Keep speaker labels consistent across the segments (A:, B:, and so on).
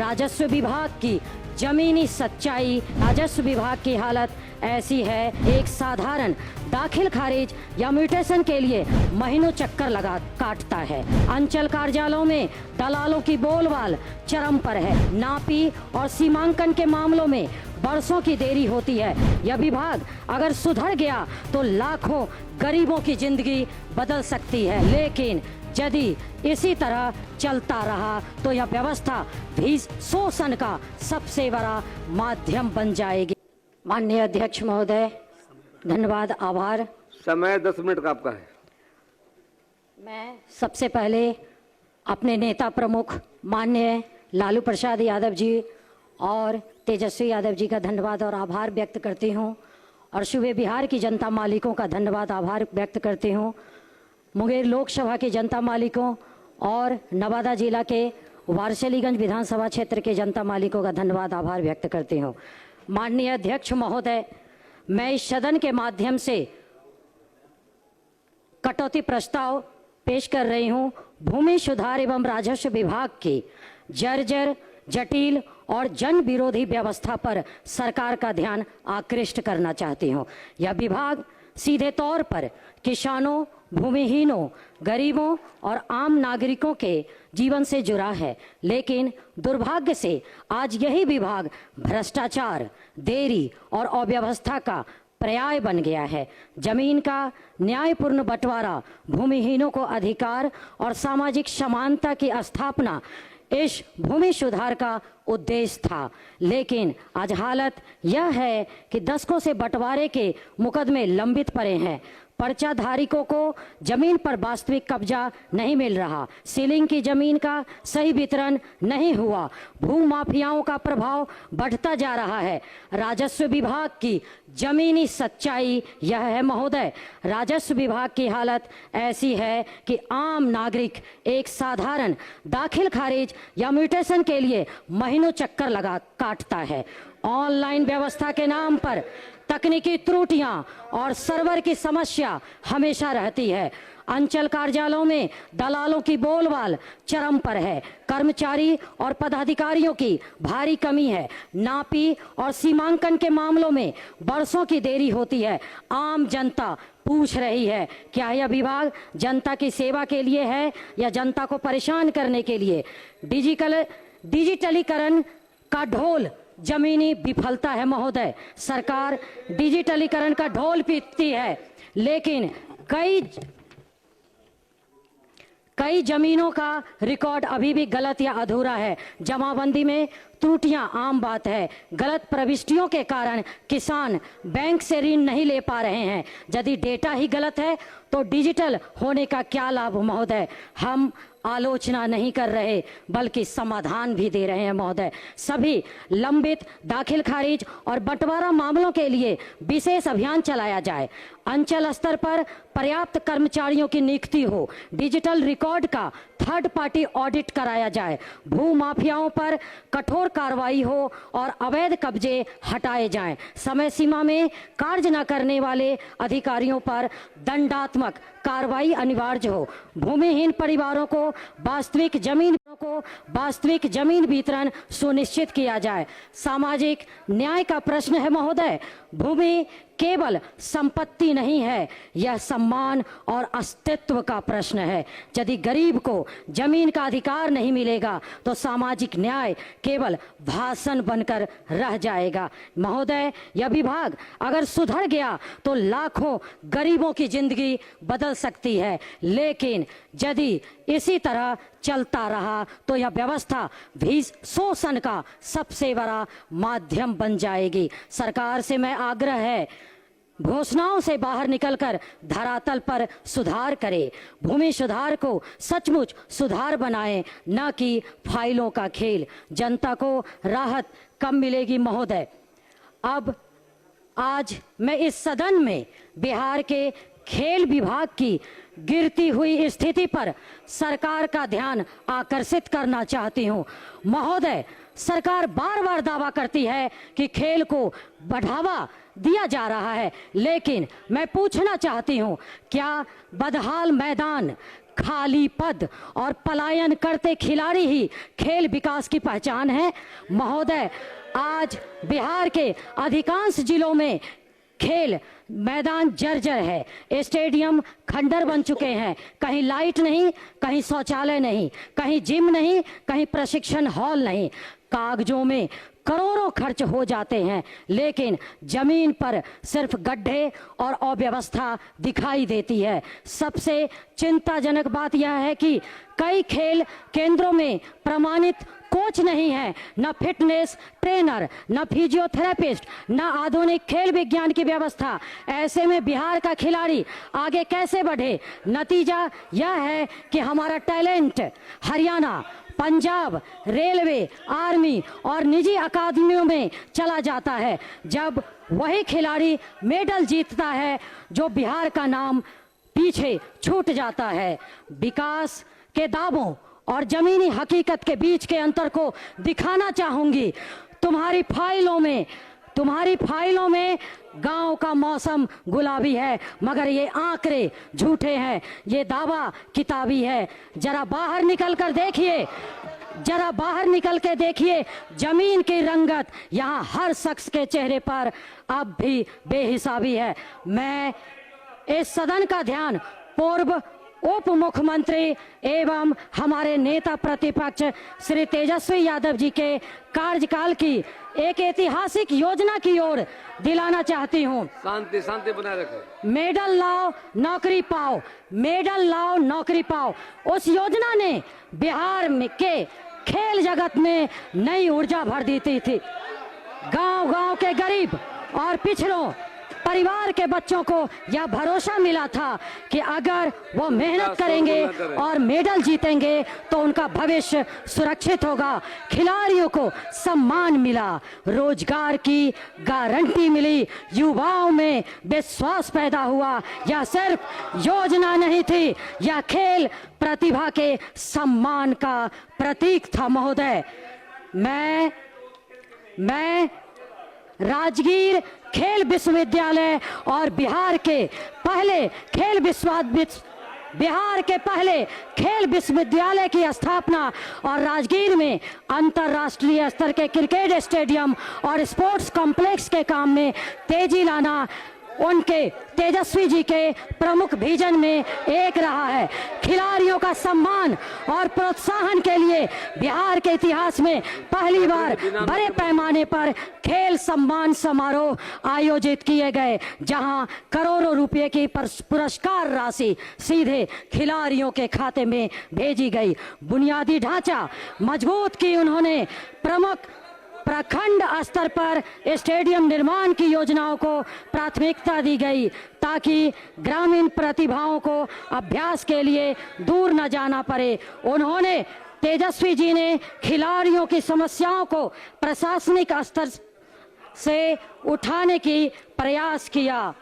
A: राजस्व विभाग की जमीनी सच्चाई, राजस्व विभाग की हालत ऐसी है, एक साधारण दाखिल खारिज या म्यूटेशन के लिए महीनों चक्कर लगा काटता है। अंचल कार्यालयों में दलालों की बोलबाल चरम पर है। नापी और सीमांकन के मामलों में बरसों की देरी होती है। यह विभाग अगर सुधर गया तो लाखों गरीबों की जिंदगी बदल सकती है, लेकिन यदि इसी तरह चलता रहा तो यह व्यवस्था भी शोषण का सबसे बड़ा माध्यम बन जाएगी। माननीय अध्यक्ष महोदय, धन्यवाद, आभार।
B: समय 10 मिनट का आपका है।
A: मैं सबसे पहले अपने नेता प्रमुख माननीय लालू प्रसाद यादव जी और तेजस्वी यादव जी का धन्यवाद और आभार व्यक्त करती हूं, और सूबे बिहार की जनता मालिकों का धन्यवाद आभार व्यक्त करती हूं। मुंगेर लोकसभा के जनता मालिकों और नवादा जिला के वारसलीगंज विधानसभा क्षेत्र के जनता मालिकों का धन्यवाद आभार व्यक्त करती हूं। माननीय अध्यक्ष महोदय, मैं इस सदन के माध्यम से कटौती प्रस्ताव पेश कर रही हूं। भूमि सुधार एवं राजस्व विभाग की जर्जर, जटिल और जन विरोधी व्यवस्था पर सरकार का ध्यान आकृष्ट करना चाहती हूं। यह विभाग सीधे तौर पर किसानों, भूमिहीनों, गरीबों और आम नागरिकों के जीवन से जुड़ा है, लेकिन दुर्भाग्य से आज यही विभाग भ्रष्टाचार, देरी और अव्यवस्था का पर्याय बन गया है। जमीन का न्यायपूर्ण बंटवारा, भूमिहीनों को अधिकार और सामाजिक समानता की स्थापना इस भूमि सुधार का उद्देश्य था, लेकिन आज हालत यह है कि दशकों से बंटवारे के मुकदमे लंबित पड़े हैं। पर्चा धारकों को जमीन पर वास्तविक कब्जा नहीं मिल रहा, सीलिंग की जमीन का सही वितरण नहीं हुआ, भू माफियाओं का प्रभाव बढ़ता जा रहा है। राजस्व विभाग की जमीनी सच्चाई यह है महोदय, राजस्व विभाग की हालत ऐसी है कि आम नागरिक एक साधारण दाखिल खारिज या म्यूटेशन के लिए महीनों चक्कर लगा काटता है। ऑनलाइन व्यवस्था के नाम पर तकनीकी त्रुटियां और सर्वर की समस्या हमेशा रहती है। अंचल कार्यालयों में दलालों की बोलबाल चरम पर है। कर्मचारी और पदाधिकारियों की भारी कमी है। नापी और सीमांकन के मामलों में बरसों की देरी होती है। आम जनता पूछ रही है, क्या यह विभाग जनता की सेवा के लिए है या जनता को परेशान करने के लिए? डिजिटलीकरण का ढोल जमीनी विफलता है महोदय। सरकार डिजिटलीकरण का ढोल पीटती है, लेकिन कई जमीनों का रिकॉर्ड अभी भी गलत या अधूरा है। जमाबंदी में त्रुटियां आम बात है। गलत प्रविष्टियों के कारण किसान बैंक से ऋण नहीं ले पा रहे हैं। यदि डेटा ही गलत है तो डिजिटल होने का क्या लाभ महोदय? हम आलोचना नहीं कर रहे बल्कि समाधान भी दे रहे हैं महोदय। सभी लंबित दाखिल खारिज और बंटवारा मामलों के लिए विशेष अभियान चलाया जाए। अंचल स्तर पर पर्याप्त कर्मचारियों की नियुक्ति हो। डिजिटल रिकॉर्ड का थर्ड पार्टी ऑडिट कराया जाए। भू माफियाओं पर कठोर कार्रवाई हो और अवैध कब्जे हटाए जाएं। समय सीमा में कार्य न करने वाले अधिकारियों पर दंडात्मक कार्रवाई अनिवार्य हो। भूमिहीन परिवारों को वास्तविक जमीन वितरण सुनिश्चित किया जाए। सामाजिक न्याय का प्रश्न है महोदय। भूमि केवल संपत्ति नहीं है, यह सम्मान और अस्तित्व का प्रश्न है। यदि गरीब को जमीन का अधिकार नहीं मिलेगा तो सामाजिक न्याय केवल भाषण बनकर रह जाएगा। महोदय, यह विभाग अगर सुधर गया तो लाखों गरीबों की जिंदगी बदल सकती है, लेकिन यदि इसी तरह चलता रहा तो यह व्यवस्था भी शोषण का सबसे बड़ा माध्यम बन जाएगी। सरकार से मैं आग्रह है, घोषणाओं से बाहर निकलकर धरातल पर सुधार करे। भूमि सुधार को सचमुच सुधार बनाए, न कि फाइलों का खेल। जनता को राहत कब मिलेगी महोदय? अब आज मैं इस सदन में बिहार के खेल विभाग की गिरती हुई स्थिति पर सरकार का ध्यान आकर्षित करना चाहती हूं। महोदय, सरकार बार बार दावा करती है कि खेल को बढ़ावा दिया जा रहा है, लेकिन मैं पूछना चाहती हूं, क्या बदहाल मैदान, खाली पद और पलायन करते खिलाड़ी ही खेल विकास की पहचान है। महोदय, आज बिहार के अधिकांश जिलों में खेल मैदान जर्जर है, स्टेडियम खंडर बन चुके हैं। कहीं लाइट नहीं, कहीं शौचालय नहीं, कहीं जिम नहीं, कहीं प्रशिक्षण हॉल नहीं। कागजों में करोड़ों खर्च हो जाते हैं, लेकिन जमीन पर सिर्फ गड्ढे और अव्यवस्था दिखाई देती है। सबसे चिंताजनक बात यह है कि कई खेल केंद्रों में प्रमाणित कोच नहीं है, न फिटनेस ट्रेनर, न फिजियोथेरेपिस्ट, न आधुनिक खेल विज्ञान की व्यवस्था। ऐसे में बिहार का खिलाड़ी आगे कैसे बढ़े? नतीजा यह है कि हमारा talent Haryana, Punjab, railway, army और निजी अकादमियों में चला जाता है। जब वही खिलाड़ी मेडल जीतता है, जो बिहार का नाम पीछे छूट जाता है। विकास के दावों और जमीनी हकीकत के बीच के अंतर को दिखाना चाहूंगी। तुम्हारी फाइलों में गांव का मौसम गुलाबी है, मगर ये आंकड़े झूठे हैं, ये दावा किताबी है। जरा बाहर निकल के देखिए जमीन की रंगत। यहाँ हर शख्स के चेहरे पर अब भी बेहिसाबी है। मैं इस सदन का ध्यान पूर्व उप मुख्यमंत्री एवं हमारे नेता प्रतिपक्ष श्री तेजस्वी यादव जी के कार्यकाल की एक ऐतिहासिक योजना की ओर दिलाना चाहती हूँ।
B: शांति बनाए रखें।
A: मेडल लाओ नौकरी पाओ, मेडल लाओ नौकरी पाओ। उस योजना ने बिहार में के खेल जगत में नई ऊर्जा भर दी थी। गांव-गांव के गरीब और पिछड़ों परिवार के बच्चों को यह भरोसा मिला था कि अगर वो मेहनत करेंगे और मेडल जीतेंगे तो उनका भविष्य सुरक्षित होगा। खिलाड़ियों को सम्मान मिला, रोजगार की गारंटी मिली, युवाओं में विश्वास पैदा हुआ। यह सिर्फ योजना नहीं थी, यह खेल प्रतिभा के सम्मान का प्रतीक था। महोदय, मैं राजगीर खेल विश्वविद्यालय और बिहार के पहले खेल विश्वविद्यालय की स्थापना और राजगीर में अंतर्राष्ट्रीय स्तर के क्रिकेट स्टेडियम और स्पोर्ट्स कॉम्प्लेक्स के काम में तेजी लाना उनके तेजस्वी जी के प्रमुख विजन में एक रहा है। खिलाड़ियों का सम्मान और प्रोत्साहन के लिए बिहार के इतिहास में पहली बार बड़े पैमाने पर खेल सम्मान समारोह आयोजित किए गए, जहां करोड़ों रुपए की पुरस्कार राशि सीधे खिलाड़ियों के खाते में भेजी गई। बुनियादी ढांचा मजबूत की उन्होंने। प्रखंड स्तर पर स्टेडियम निर्माण की योजनाओं को प्राथमिकता दी गई, ताकि ग्रामीण प्रतिभाओं को अभ्यास के लिए दूर न जाना पड़े। तेजस्वी जी ने खिलाड़ियों की समस्याओं को प्रशासनिक स्तर से उठाने की प्रयास किया।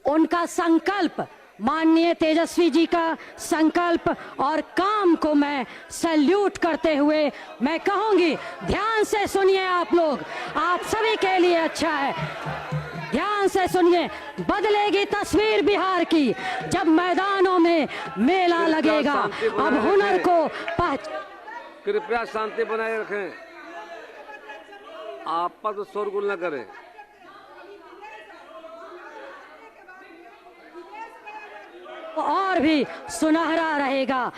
A: उनका संकल्प, माननीय तेजस्वी जी का संकल्प और काम को मैं सैल्यूट करते हुए मैं कहूंगी, ध्यान से सुनिए आप लोग, आप सभी के लिए अच्छा है। ध्यान से सुनिए, बदलेगी तस्वीर बिहार की जब मैदानों में मेला लगेगा। अब हुनर को
B: कृपया शांति बनाए रखें, आप पर शोरगुल न करें।
A: और भी सुनहरा रहेगा,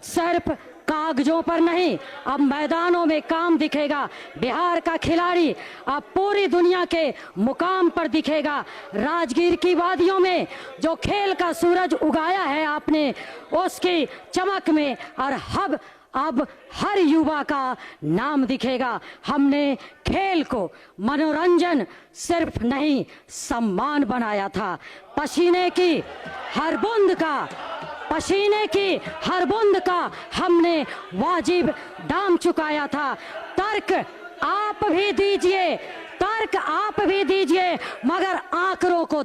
A: सिर्फ कागजों पर नहीं, अब मैदानों में काम दिखेगा। बिहार का खिलाड़ी अब पूरी दुनिया के मुकाम पर दिखेगा। राजगीर की वादियों में जो खेल का सूरज उगाया है आपने, उसकी चमक में और अब हर युवा का नाम दिखेगा। हमने खेल को मनोरंजन सिर्फ नहीं, सम्मान बनाया था। पसीने की हर बूंद का हमने वाजिब दाम चुकाया था। तर्क आप भी दीजिए मगर आंकड़ों को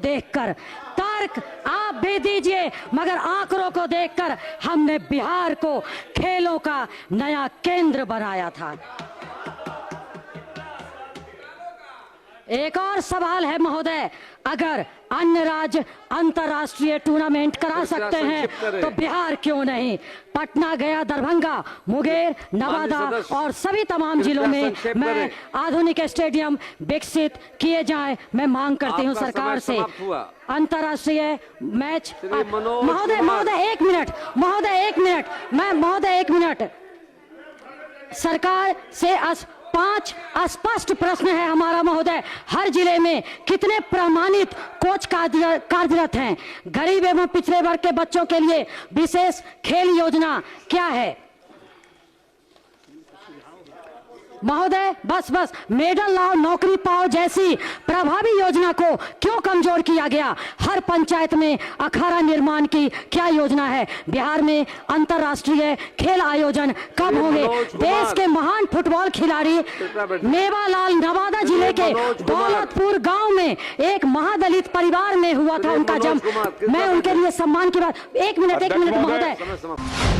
A: देखकर हमने बिहार को खेलों का नया केंद्र बनाया था। एक और सवाल है महोदय, अगर अन्य राज्य अंतर्राष्ट्रीय टूर्नामेंट करा
B: कृपया
A: सकते हैं
B: संक्षिप्त करें।
A: तो बिहार क्यों नहीं? पटना, गया, दरभंगा, मुंगेर, नवादा
B: सदस्य,
A: और सभी तमाम
B: कृपया
A: जिलों में
B: संक्षेप
A: मैं
B: करें।
A: आधुनिक स्टेडियम विकसित किए जाए, मैं मांग करती हूं
B: आपका
A: सरकार
B: समय
A: से।
B: समाप्त हुआ।
A: अंतर्राष्ट्रीय मैच
B: श्री मनोज
A: महोदय
B: कुमार।
A: महोदय एक मिनट, महोदय एक मिनट, मैं महोदय एक मिनट, सरकार से 5 स्पष्ट प्रश्न है हमारा महोदय। हर जिले में कितने प्रमाणित कोच कार्यरत हैं? गरीब एवं पिछड़े वर्ग के बच्चों के लिए विशेष खेल योजना क्या है? महोदय बस मेडल लाओ नौकरी पाओ जैसी प्रभावी योजना को क्यों कमजोर किया गया? हर पंचायत में अखाड़ा निर्माण की क्या योजना है? बिहार में अंतर्राष्ट्रीय खेल आयोजन कब होंगे? देश के महान फुटबॉल खिलाड़ी मेवालाल नवादा जिले के दौलतपुर गांव में एक महादलित परिवार में हुआ था उनका जन्म। मैं उनके लिए सम्मान की बात। एक मिनट
B: समय
A: महोदय।
B: समाप्त।